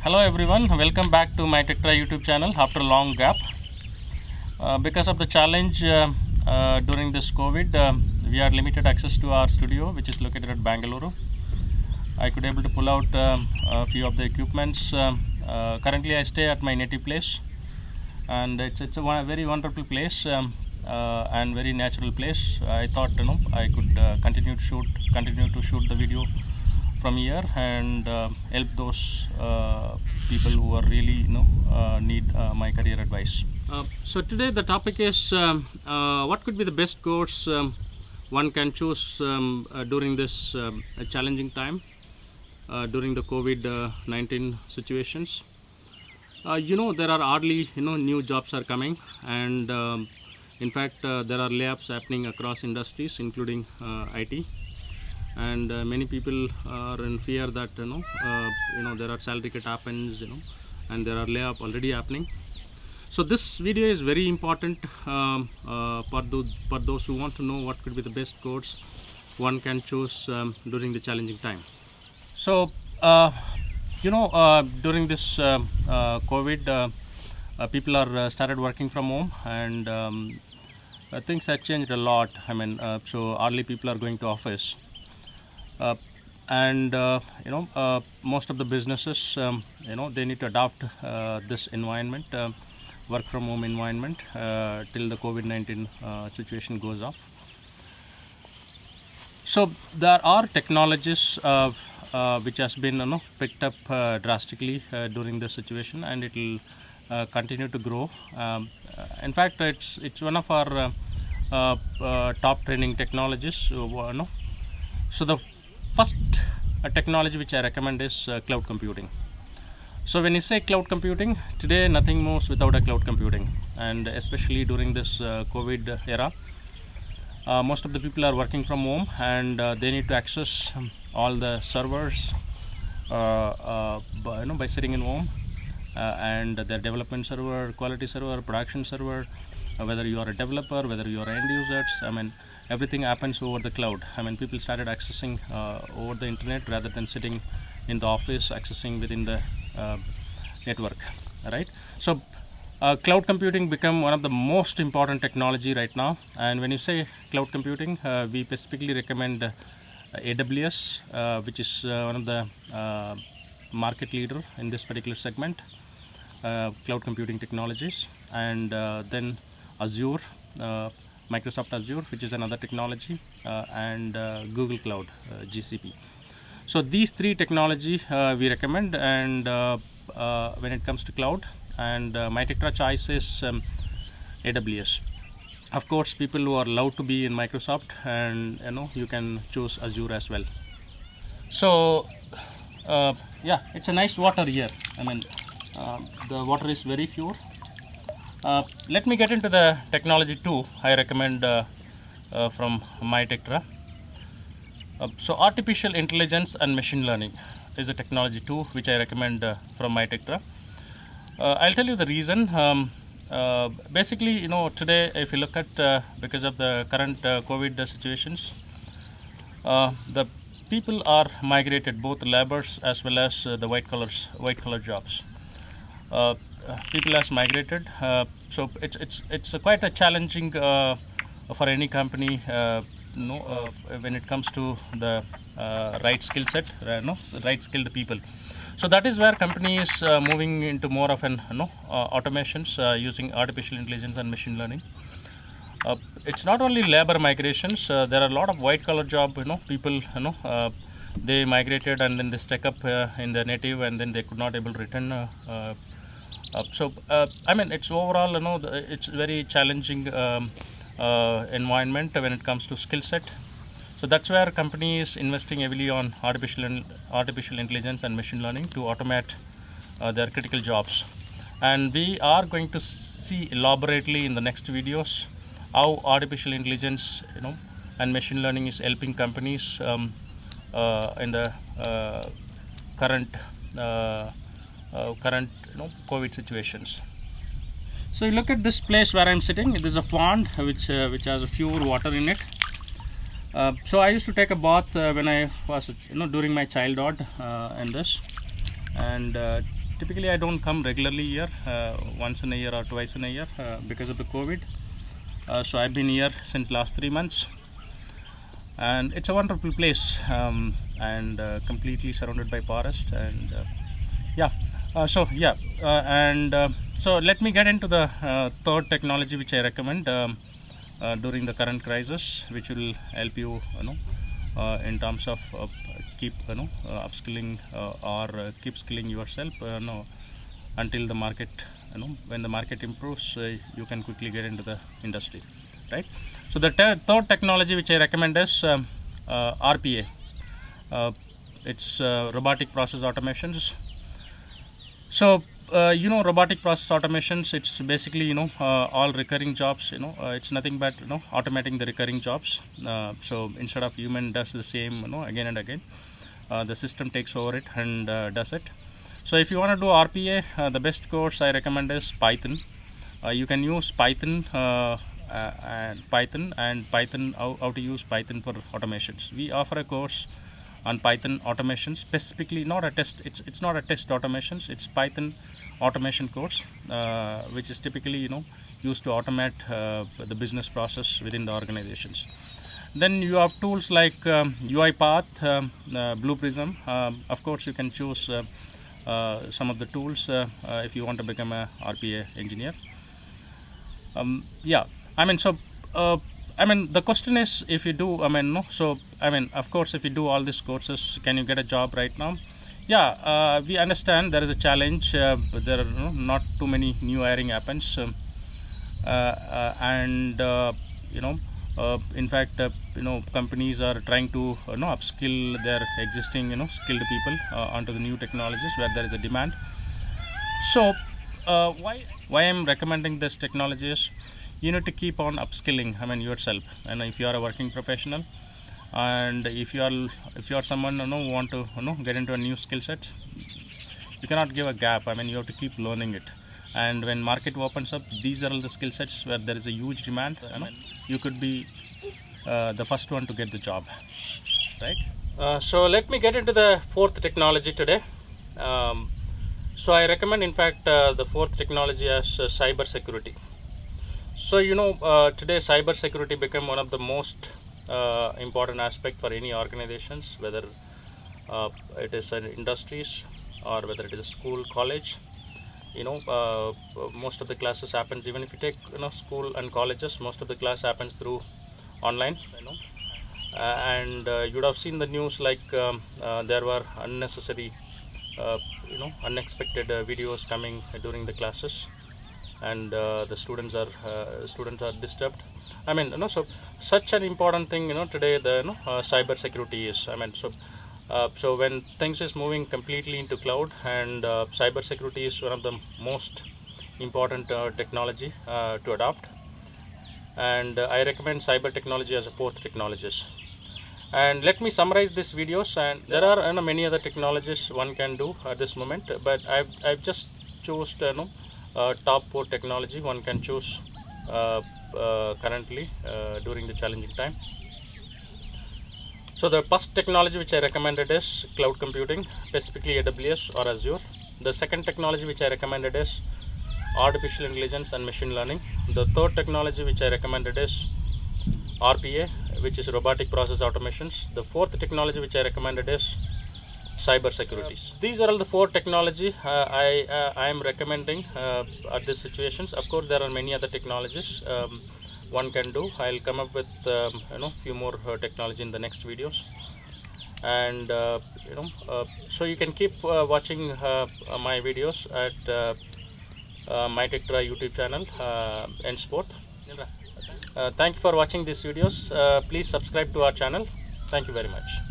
Hello everyone, welcome back to my Tectra YouTube channel after a long gap. Because of the challenge during this COVID, we are limited access to our studio, which is located at Bangalore. I could able to pull out a few of the equipments. Currently, I stay at my native place, and it's a very wonderful place and very natural place. I thought I could continue to shoot the video from here and help those people who are really need my career advice. So today the topic is what could be the best course one can choose during this challenging time during the COVID-19 situations. There are hardly new jobs are coming, and in fact there are layoffs happening across industries including IT. And many people are in fear that there are salary cut happens, and there are layoff already happening. So this video is very important for those who want to know what could be the best course one can choose during the challenging time. So during this COVID, people are started working from home, and things have changed a lot. So hardly people are going to office. Most of the businesses, they need to adopt this environment, work from home environment, till the COVID-19 situation goes off. So there are technologies which has been picked up drastically during this situation, and it will continue to grow. In fact, it's one of our top trending technologies. So the first technology which I recommend is cloud computing. So when you say cloud computing, today nothing moves without a cloud computing, and especially during this COVID era, most of the people are working from home, and they need to access all the servers by sitting in home, and their development server, quality server, production server, whether you are a developer, whether you are end users, everything happens over the cloud. People started accessing over the internet rather than sitting in the office accessing within the network, right? So cloud computing become one of the most important technology right now. And when you say cloud computing, we specifically recommend AWS, which is one of the market leader in this particular segment, cloud computing technologies, and then Azure, Microsoft Azure, which is another technology, and Google Cloud, GCP. So these three technology we recommend, and when it comes to cloud, and my Tectra choice is AWS. Of course, people who are allowed to be in Microsoft, and you can choose Azure as well. So it's a nice water here. The water is very pure. Let me get into the technology 2 I recommend from my Tectra. So artificial intelligence and machine learning is a technology 2 which I recommend from my Tectra. I'll tell you the reason. Basically, today if you look at because of the current COVID situations, the people are migrated, both laborers as well as the white collar jobs. People has migrated, so it's quite a challenging for any company when it comes to the right skill set, right skilled people. So that is where company is moving into more of an automations using artificial intelligence and machine learning. It's not only labor migrations. There are a lot of white collar job people they migrated, and then they stuck up in their native, and then they could not able to return. It's overall it's very challenging environment when it comes to skill set. So that's where company is investing heavily on artificial intelligence and machine learning to automate their critical jobs. And we are going to see elaborately in the next videos how artificial intelligence and machine learning is helping companies in the current COVID situations. So you look at this place where I'm sitting. It is a pond which has a pure water in it. So I used to take a bath when I was during my childhood in this, and typically I don't come regularly here, once in a year or twice in a year because of the COVID. So I've been here since last 3 months, and it's a wonderful place, and completely surrounded by forest. And so let me get into the third technology which I recommend during the current crisis, which will help you, in terms of keep upskilling or keep skilling yourself until the market, when the market improves, you can quickly get into the industry, right? So the third technology which I recommend is RPA. It's robotic process automations. So robotic process automations, it's basically all recurring jobs. It's nothing but automating the recurring jobs. So instead of human does the same again and again, the system takes over it and does it. So if you want to do RPA, the best course I recommend is Python. You can use Python and Python, how to use Python for automations. We offer a course on Python automation, specifically not a test. It's not a test automations. It's Python automation course, which is typically used to automate the business process within the organizations. Then you have tools like UiPath, Blue Prism. Of course, you can choose some of the tools if you want to become a RPA engineer. The question is, if you do, of course, if you do all these courses, can you get a job right now? Yeah, we understand there is a challenge. There are not too many new hiring happens, in fact, companies are trying to upskill their existing skilled people onto the new technologies where there is a demand. So why I'm recommending this technology is, you need to keep on upskilling yourself. And if you are a working professional, and if you are someone who want to get into a new skill set, you cannot give a gap. You have to keep learning it. And when market opens up, these are all the skill sets where there is a huge demand. You could be the first one to get the job, right? So let me get into the fourth technology today. So I recommend, in fact, the fourth technology as cyber security. So today cyber security become one of the most important aspect for any organizations, whether it is in industries or whether it is a school, college. Most of the classes happens, even if you take school and colleges, most of the class happens through online. And you would have seen the news, like there were unnecessary unexpected videos coming during the classes, and the students are disturbed. So such an important thing today, the cyber security is. So when things is moving completely into cloud, and cyber security is one of the most important technology to adopt, and I recommend cyber technology as a fourth technologies. And let me summarize these videos. And there are many other technologies one can do at this moment, but I've just chose top 4 technology one can choose currently during the challenging time. So the first technology which I recommended is cloud computing, specifically AWS or Azure. The second technology which I recommended is artificial intelligence and machine learning. The third technology which I recommended is RPA, which is robotic process automations. The fourth technology which I recommended is cyber security. These are all the 4 technology I am recommending at these situations. Of course, there are many other technologies one can do. I'll come up with few more technology in the next videos. And so you can keep watching my videos at MyTechTry YouTube channel, N-Sport. Thank you for watching these videos. Please subscribe to our channel. Thank you very much.